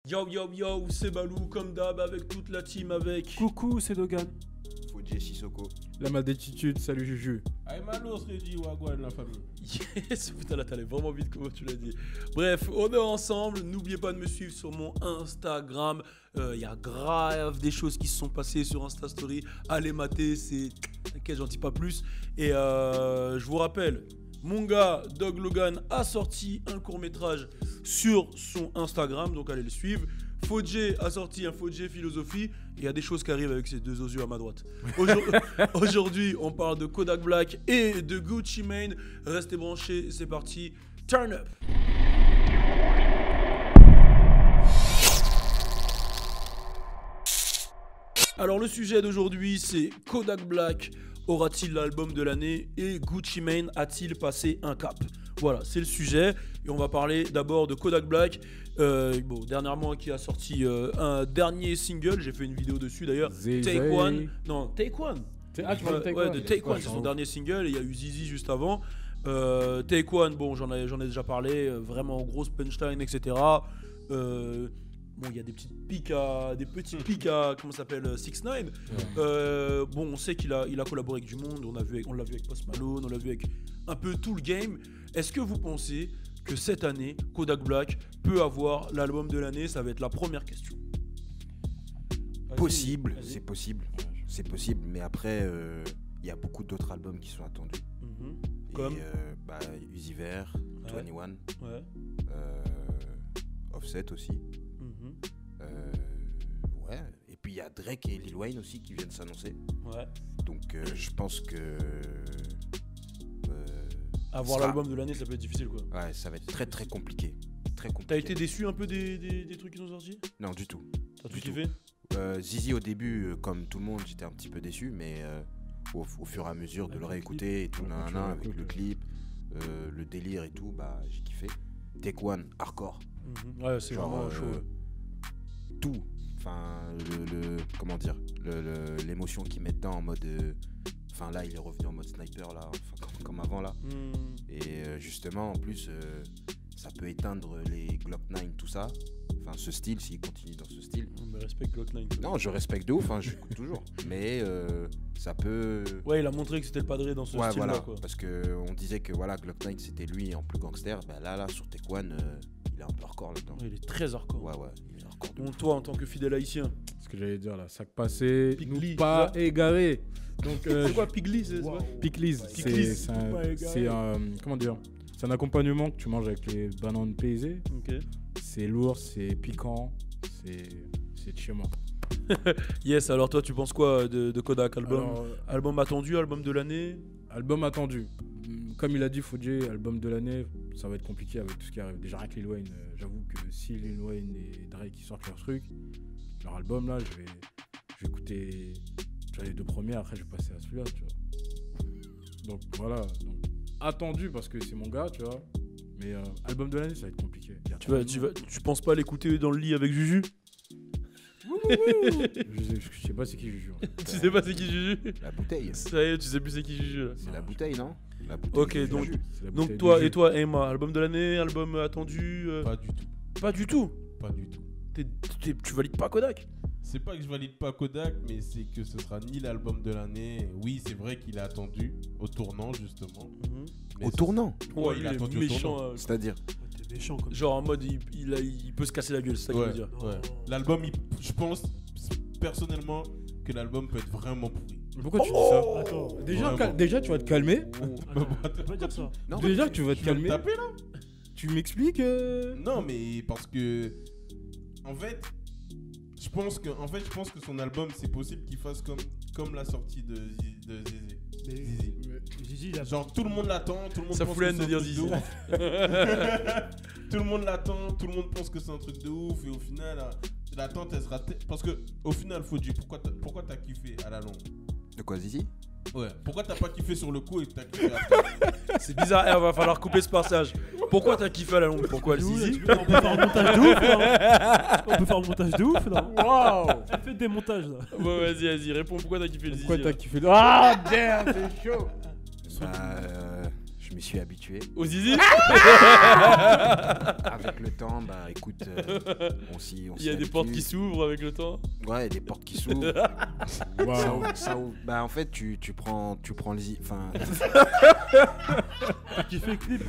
Yo yo yo, c'est Balou comme d'hab avec toute la team avec. Coucou, c'est Dogan. Fodje Sissoko. La malétitude, salut Juju. Aïe Malo serait dit Wagwan la famille. Yes, putain là t'allais vraiment vite comment tu l'as dit. Bref, on est ensemble, n'oubliez pas de me suivre sur mon Instagram. Y a grave des choses qui se sont passées sur Insta Story. Allez mater, c'est... T'inquiète, j'en dis pas plus. Et je vous rappelle, mon gars Dog Logan a sorti un court-métrage sur son Instagram, donc allez le suivre. Fodje a sorti un Fodje Philosophie. Il y a des choses qui arrivent avec ces deux osieux à ma droite. Aujourd'hui, on parle de Kodak Black et de Gucci Mane. Restez branchés, c'est parti. Turn up. Alors le sujet d'aujourd'hui, c'est Kodak Black aura-t-il l'album de l'année et Gucci Mane a-t-il passé un cap? Voilà, c'est le sujet. Et on va parler d'abord de Kodak Black. Dernièrement, qui a sorti un dernier single. J'ai fait une vidéo dessus d'ailleurs. Take One. Non, Take One. Ah, tu parles de Take ouais, One. de Take One, c'est son dernier single. Et il y a eu Zizi juste avant. Take One, bon, j'en ai déjà parlé. Vraiment grosse punchline, etc. Bon, il y a des petits pics à comment ça s'appelle, 6ix9ine. Bon, on sait qu'il a collaboré avec du monde. On l'a vu avec Post Malone, on l'a vu avec un peu tout le game. Est-ce que vous pensez que cette année, Kodak Black peut avoir l'album de l'année? Ça va être la première question. Possible, c'est possible. C'est possible, mais après, il y a beaucoup d'autres albums qui sont attendus. Comme Uzi Vert, 21, Ouais. Offset aussi. Ouais. Et puis il y a Drake et Lil Wayne aussi qui viennent s'annoncer. Ouais. Donc je pense que Avoir l'album de l'année, ça peut être difficile, quoi. ouais, ça va être très très compliqué. Très compliqué. T'as été déçu un peu des trucs qui sont sortis? Non, du tout. T'as tout Du tout. kiffé? Zizi au début, comme tout le monde, j'étais un petit peu déçu, mais au fur et à mesure de le réécouter et tout, avec le clip, le délire et tout, bah j'ai kiffé. Take One, hardcore. Ouais, c'est Genre, vraiment chaud. Tout. Enfin, comment dire, l'émotion qu'ils mettent dedans en mode. Enfin là, il est revenu en mode sniper là, comme avant là. Et justement, en plus, ça peut éteindre les Glock 9, tout ça. Enfin, ce style, s'il continue dans ce style. Mais respecte Glock 9. Non, je respecte de ouf, hein, j'écoute toujours. Mais ça peut. Ouais, il a montré que c'était le padré dans ce style-là, voilà, quoi. parce qu'on disait que voilà, Glock 9 c'était lui en plus gangster. Bah là, sur Take One, il est un peu hardcore là-dedans. Ouais, il est très hardcore. Ouais, il est hardcore. Donc toi, en tant que fidèle haïtien, Ce que j'allais dire là, sac passé, Pigli, nous pas égaré. Donc, c'est quoi Pigli? Piclis, Piclis, c'est un, comment dire, c'est un accompagnement que tu manges avec les bananes pesées. Ok. C'est lourd, c'est piquant, c'est de chez moi. Yes, alors toi, tu penses quoi de Kodak? Alors, Album attendu, album de l'année? album attendu. Comme il a dit Fodje, album de l'année, ça va être compliqué avec tout ce qui arrive. Déjà avec Lil Wayne, j'avoue que si Lil Wayne et Drake ils sortent leur truc, leur album là, je vais écouter les deux premiers, après je vais passer à celui-là, tu vois. Donc voilà, donc, attendu parce que c'est mon gars, tu vois. Mais album de l'année, ça va être compliqué. Tu penses pas l'écouter dans le lit avec Juju? Je sais pas c'est qui Juju. En fait. Tu sais pas c'est qui Juju? La bouteille. Ça y est, tu sais plus c'est qui Juju là. C'est la bouteille, non? La bouteille Ok, de donc, Juju. C'est la donc bouteille toi de jus. et toi Emma, album de l'année, album attendu? Pas du tout. Pas du tout. Pas du tout. Tu valides pas Kodak? C'est pas que je valide pas Kodak, mais c'est que ce sera ni l'album de l'année. Oui, c'est vrai qu'il a attendu au tournant, justement. Mais Au tournant. Ouais, il a attendu au tournant. C'est-à-dire. T'es méchant comme Genre en mode il peut se casser la gueule, c'est ça qu'il veut dire. Ouais. L'album, je pense personnellement que l'album peut être vraiment pourri. Pourquoi tu dis ça? Attends, Déjà, tu vas te calmer. tu peux pas dire ça. Non, Déjà, tu vas te Tu vas me calmer. taper là? Tu m'expliques Non, mais parce que en fait, je pense que son album, c'est possible qu'il fasse comme la sortie de Zizé. Mais Zizi. Zizi, il a Genre tout le monde l'attend, tout le monde Ça pense fout la que haine de c'est dire un truc Zizi. ouf. Tout le monde l'attend, tout le monde pense que c'est un truc de ouf et au final l'attente elle sera parce que au final Fodji, pourquoi t'as kiffé à la longue? De quoi, Zizi? Ouais, pourquoi t'as pas kiffé sur le coup et que t'as kiffé après? C'est bizarre, il va falloir couper ce passage. Pourquoi t'as kiffé à la longue? Pourquoi le Zizi? On peut faire un montage de ouf, là. On peut faire un montage de ouf, là. Waouh! Faites des montages, là. Bon, vas-y, réponds. Pourquoi t'as kiffé le Zizi? Pourquoi là t'as kiffé? Ah, damn, c'est chaud! Bah, Je m'y suis habitué. Au zizi. Avec le temps, bah écoute, on s'y Il y a des habitue. portes qui s'ouvrent avec le temps. Ouais, il y a des portes qui s'ouvrent. Ça ouvre. Bah en fait, tu prends le enfin. T'as kiffé le clip?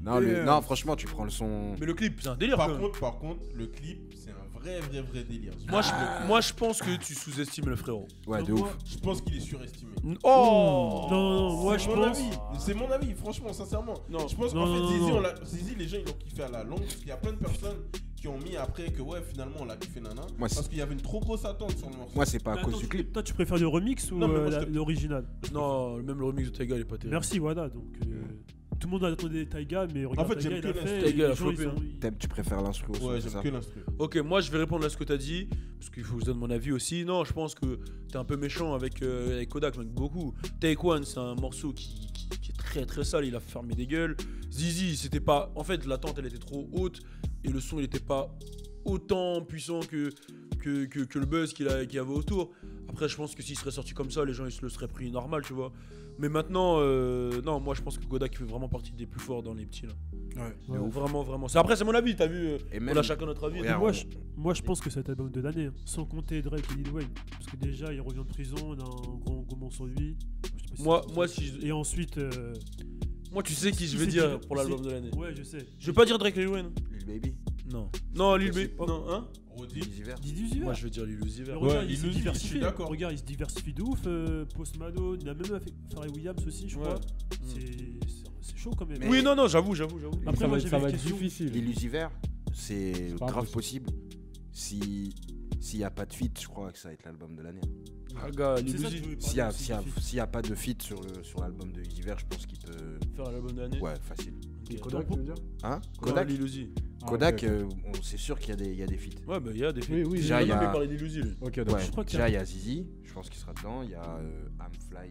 Non, franchement, tu prends le son. Mais le clip, c'est un délire. quand même. Par contre, le clip, c'est un vrai délire. Moi, je pense que tu sous-estimes le frérot. Ouais, de Moi, ouf. je pense qu'il est surestimé. Oh Non, moi C'est je mon pense. avis. C'est mon avis, franchement, sincèrement. Non. Je pense Non, qu'en fait, non, Zizi, non. Zizi, les gens ils l'ont kiffé à la longue. Parce qu'il y a plein de personnes qui ont mis après que ouais, finalement, on l'a kiffé nana. Moi, Parce qu'il y avait une trop grosse attente sur le morceau. Moi, c'est pas à Mais cause attends, du clip. Toi, tu préfères le remix ou Non, mais moi, je te- l'original? Non, même le remix de Taiga, il est pas terrible. Merci, Wada. Donc, tout le monde a attendu Taiga, mais regarde, En fait, Taiga, j'aime il que a l'instru. fait. Taiga, les a gens, ils flopé, ont- Tu préfères l'instru au son, Ouais, c'est ça j'aime que l'instru. Ok, moi je vais répondre à ce que t'as dit, parce qu'il faut que je donne mon avis aussi. Non, je pense que t'es un peu méchant avec Kodak, mec, beaucoup. Take One, c'est un morceau qui est très très sale, il a fermé des gueules. Zizi, c'était pas. En fait, l'attente elle était trop haute et le son il était pas autant puissant que le buzz qu'il y avait autour. Après, je pense que s'il serait sorti comme ça, les gens ils se le seraient pris normal, tu vois. Mais maintenant, non, moi je pense que Kodak fait vraiment partie des plus forts dans les petits là. Ouais. Vraiment, vraiment. C'est mon avis, t'as vu. Et On même- a chacun notre avis. Regarde, Moi, je pense que c'est l'album de l'année, hein, sans compter Drake et Lil Wayne. Parce que déjà, il revient de prison, on a un gros moment sur lui. Je sais pas si Moi, c'est- moi, si je- Et ensuite. Moi, tu sais qui je si vais c'est dire div- pour l'album si- de l'année. Ouais, je sais. Je vais pas dire Drake et Lil Wayne. Lil Baby. Non. Non, Lil C'est Baby. pas- Non, hein Rodi. Lil Uzi Vert. Dis Uzi Vert. Moi, je vais dire Lil Uzi Vert. Mais regarde, Ouais, il se Lil Uzi, je diversifie. suis d'accord. Regarde, il se diversifie de ouf. Post Malone, il a même fait Pharrell Williams aussi, je Ouais. crois. C'est chaud quand même. Oui, non, j'avoue. Après, ça moi, va, j'avais ça une va être question. difficile. Lil Uzi Vert, c'est pas grave impossible. possible. S'il y a pas de feat, je crois que ça va être l'album de l'année. Ah, gars, Lil C'est ça que Uzi je voulais parler S'il y a, aussi, s'il y a- du feat. s'il y a pas de feat sur l'album de Uzi Vert, je pense qu'il peut. faire l'album de l'année. Ouais, facile. Ok. Kodak, tu veux dire Hein Kodak, Kodak, Lil Uzi. Kodak, Ah, ok. c'est sûr qu'il y a des feats. Ouais, bah, il y a des Oui, oui, Déjà, il y a- jamais parlé de Lil Uzi, lui. Ok, donc Ouais, je crois qu'il y déjà a- il y a Zizi, je pense qu'il sera dedans. Il y a I'm Fly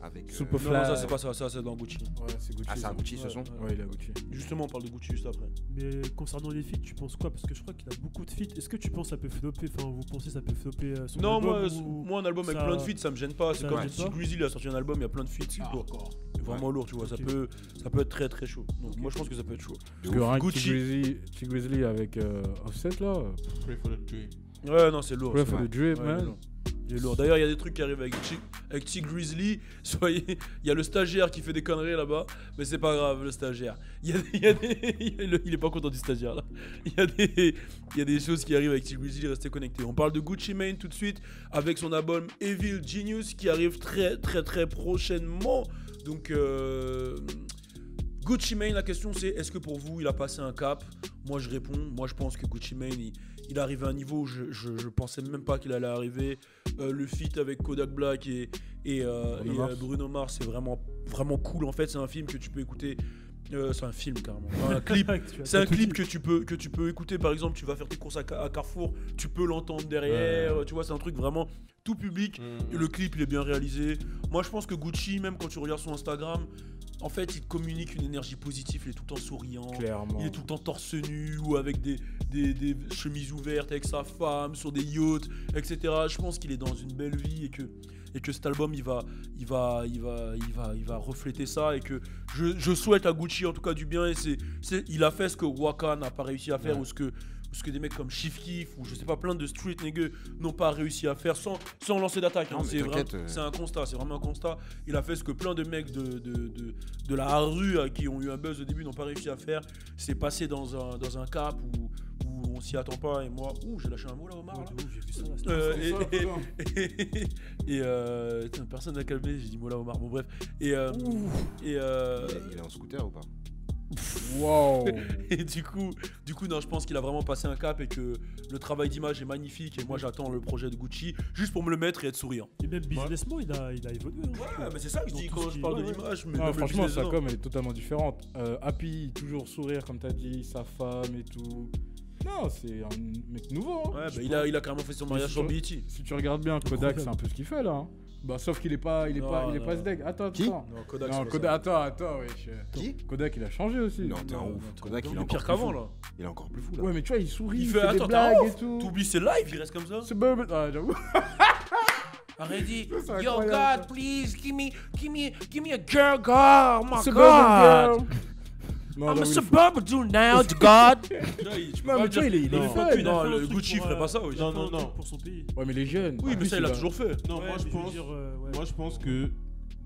avec. Super Non, Fly. ça, c'est pas ça. Ça, c'est dans Gucci. Ouais, c'est Gucci. Ah, c'est un ça. Gucci ce Ouais, son ouais. Ouais, il a Gucci. Justement, on parle de Gucci juste après. Mais concernant les feats, tu penses quoi? Parce que je crois qu'il a beaucoup de feats. Est-ce que tu penses que ça peut flopper? Enfin, vous pensez que ça peut flopper son Non, album ou- moi, un album avec ça- plein de feats, ça me gêne pas. C'est ça comme gêne si pas Greasy il a sorti un album, il y a plein de feats. Ah, C'est vraiment lourd, tu vois. Ok. Ça peut être très très chaud. Donc, moi, je pense que ça peut être chaud. Parce que rien que Gucci. T Grizzly avec Offset là. Pray for the tree. Ouais, non, c'est lourd. Ouais, c'est faut lourd. le drip, Ouais, il est man. lourd. Il est lourd. D'ailleurs, il y a des trucs qui arrivent avec T Grizzly. Soyez, il y a le stagiaire qui fait des conneries là-bas, mais c'est pas grave, le stagiaire. Il est pas content du stagiaire là. Il y a des choses qui arrivent avec T Grizzly, restez connectés. On parle de Gucci Mane tout de suite avec son album Evil Genius qui arrive très très très prochainement. Donc Gucci Mane, la question c'est est-ce que pour vous il a passé un cap? Moi je réponds, moi je pense que Gucci Mane il arrive à un niveau où je pensais même pas qu'il allait arriver. Le feat avec Kodak Black et Bruno Mars, c'est vraiment cool en fait. C'est un film que tu peux écouter. C'est un film carrément. Un clip. C'est un clip que tu peux écouter. Par exemple, tu vas faire tes courses à Carrefour, tu peux l'entendre derrière. Tu vois, c'est un truc vraiment tout public. Et le clip, il est bien réalisé. Moi, je pense que Gucci, même quand tu regardes son Instagram, en fait, il te communique une énergie positive. Il est tout le temps souriant. Clairement. Il est tout le temps torse nu ou avec des chemises ouvertes avec sa femme sur des yachts, etc. Je pense qu'il est dans une belle vie et que cet album il va refléter ça et que je souhaite à Gucci en tout cas du bien et il a fait ce que Waka n'a pas réussi à faire ou ce que des mecs comme Chief Keef ou je sais pas plein de street niggas n'ont pas réussi à faire sans lancer d'attaque. Non, Hein. mais t'inquiète, C'est un constat, c'est vraiment un constat. Il a fait ce que plein de mecs de la rue qui ont eu un buzz au début n'ont pas réussi à faire. C'est passé dans un cap où on s'y attend pas et moi, j'ai lâché un mot là Omar là. J'ai vu ça là. Putain, personne n'a calmé, j'ai dit Mola Omar, bon bref. Il est en scooter ou pas? Wow. Et du coup, non, je pense qu'il a vraiment passé un cap et que le travail d'image est magnifique. Et moi, j'attends le projet de Gucci juste pour me le mettre et être souriant. Et même businessment, il a évolué. Hein. Ouais, mais c'est ça que je Dans dis tout quand ce je qui- parle ouais, de l'image. Mais Ah, même le franchement, business sa dedans. com elle est totalement différente. Happy, toujours sourire comme t'as dit, sa femme et tout. Non, c'est un mec nouveau. Hein. Ouais, Je bah, pense. il a carrément fait son mariage Mais sur si BET. Si tu regardes bien, Kodak, c'est un peu ce qu'il fait là. Hein. Bah, sauf qu'il est pas sdeg. Attends, Qui attends. Non, Kodak, Non, c'est pas Kodak, ça. attends, wesh. Qui? Kodak, il a changé aussi. Non, t'es un ouf. Kodak, il est Il est encore pire plus qu'avant fou. là. Il est encore plus fou là. Ouais, mais tu vois, il sourit, Il il fait fait des attends, blagues t'as et tout. T'oublies ses lives, il reste comme ça. C'est bubble. Ah, j'avoue. Arrête, dit, Ça, c'est yo incroyable, God, please, give me a girl, God, oh my Suburban God. girl. Non, I'm non, a il faut- suburban dude now, God. Non, mais tu vois, il est Non. fun. Non, le Gucci ferait pas ça, oui. Non, non, non. Pour son pays. Ouais, mais les jeunes. Oui, en mais plus, ça, il a toujours fait. Non, Ouais, moi mais je veux pense. dire, ouais. Moi, je pense que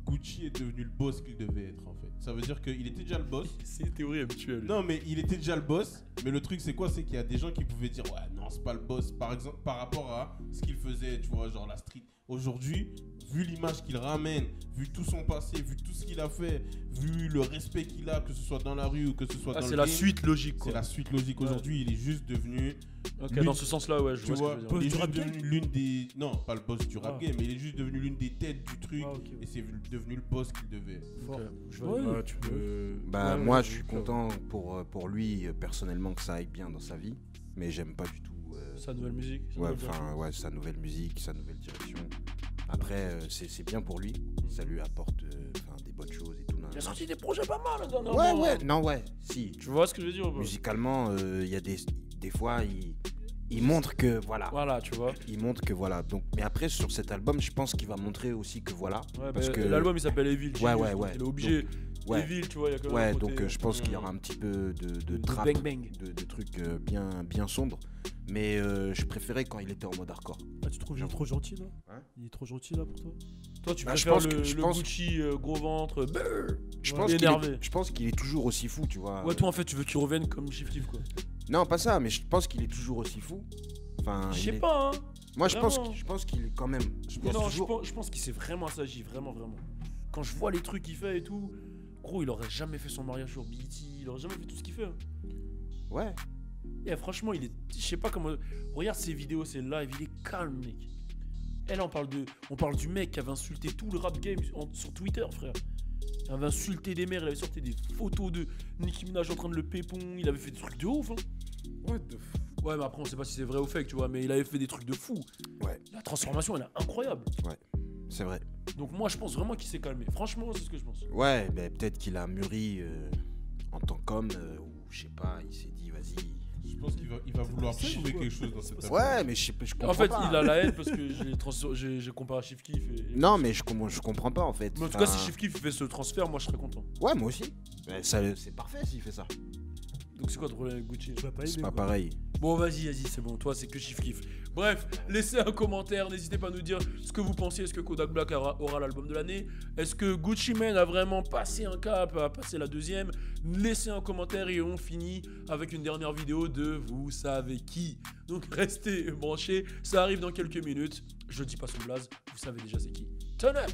Gucci est devenu le boss qu'il devait être en fait. Ça veut dire qu'il était déjà le boss. C'est une théorie habituelle. Non, mais il était déjà le boss. Mais le truc, c'est quoi? C'est qu'il y a des gens qui pouvaient dire ouais, non, c'est pas le boss. Par exemple, par rapport à ce qu'il faisait, tu vois, genre la street. Aujourd'hui, vu l'image qu'il ramène, vu tout son passé, vu tout ce qu'il a fait, vu le respect qu'il a, que ce soit dans la rue ou que ce soit dans le C'est la game, suite logique, C'est quoi. la suite logique. Ouais. Aujourd'hui, il est juste devenu. Ok, Lui- dans ce sens-là, ouais, je Tu vois vois, ce que tu veux il est dire. Boss juste du rap devenu l'une des. Non, pas le boss du rap Ah. game, mais il est juste devenu l'une des têtes du truc. Ah, ok, Et c'est devenu le boss qu'il devait être. Ok, je Ouais. vois. Ouais, tu peux. Bah, Ouais, moi, ouais, je suis ouais. content pour lui, personnellement, que ça aille bien dans sa vie. Mais j'aime pas du tout. Sa nouvelle musique. sa Ouais, nouvelle direction. enfin, ouais, sa nouvelle musique, sa nouvelle direction. Après, c'est bien pour lui. Ça lui apporte des bonnes choses et tout. Il a sorti des projets pas mal, hein, dernièrement. Ouais, ouais, non, ouais, si. Tu vois ce que je veux dire ou pas? Musicalement, il y a des fois, il montre que voilà. Voilà, tu vois. Il montre que voilà. Donc, mais après, sur cet album, je pense qu'il va montrer aussi que voilà. Ouais, parce bah, que l'album il s'appelle Evil. Ouais, Genius, ouais, donc ouais. Il est obligé. Ouais. Evil, tu vois, il y a quand même Ouais, un donc côté, je pense qu'il y aura un petit peu de trap, bang bang. de trucs bien sombres. Mais je préférais quand il était en mode hardcore. Ah, tu trouves qu'il est trop gentil là Hein? Il est trop gentil là pour toi Toi, tu Bah, je préfères pense le, que- je le pense- Gucci gros ventre, brrr. Je Ouais. pense qu'il Énervé. est, je pense qu'il est toujours aussi fou, tu vois. Ouais, toi en fait, tu veux qu'il revienne comme Chief Keef, quoi. Non, pas ça, mais je pense qu'il est toujours aussi fou. Enfin, Je il sais est- pas, hein. Moi, je pense, Vraiment. je pense qu'il est quand même. Je pense Non, toujours. je pense qu'il s'est vraiment assagi, vraiment, vraiment. Quand je vois les trucs qu'il fait et tout, gros, il aurait jamais fait son mariage sur BET, il aurait jamais fait tout ce qu'il fait. Hein. Ouais. Et franchement, il est. Je sais pas comment. Regarde ses vidéos, ses lives, il est calme, mec. Et là, on parle du mec qui avait insulté tout le rap game sur Twitter, frère. Il avait insulté des mères, il avait sorti des photos de Nicki Minaj en train de le pépon, il avait fait des trucs de ouf, hein. What the f... Ouais, mais après, on sait pas si c'est vrai ou fake, tu vois, mais il avait fait des trucs de fou. Ouais. La transformation, elle est incroyable. C'est vrai. Donc, moi, je pense vraiment qu'il s'est calmé. Franchement, c'est ce que je pense. Ouais, mais peut-être qu'il a mûri en tant qu'homme, ou je sais pas, il s'est dit, vas-y. Je pense qu'il va vouloir C'est prouver quoi quelque chose dans cette Ouais, mais je comprends En fait, pas. il a la haine parce que j'ai comparé à Chief Keef. Non, mais je comprends pas en fait. Mais en tout Enfin, cas, si Chief Keef fait ce transfert, moi, je serais content. Ouais, moi aussi. Ouais, c'est parfait s'il fait ça. Donc, c'est quoi le problème avec Gucci? Tu vas pas aimer. C'est pas quoi. pareil. Bon, vas-y, c'est bon. Toi, c'est que Chief Keef. Bref, laissez un commentaire. N'hésitez pas à nous dire ce que vous pensez. Est-ce que Kodak Black aura l'album de l'année? Est-ce que Gucci Mane a vraiment passé un cap, a passé la deuxième? Laissez un commentaire et on finit avec une dernière vidéo de vous savez qui. Donc, restez branchés. Ça arrive dans quelques minutes. Je dis pas son blaze. Vous savez déjà c'est qui. Turn up!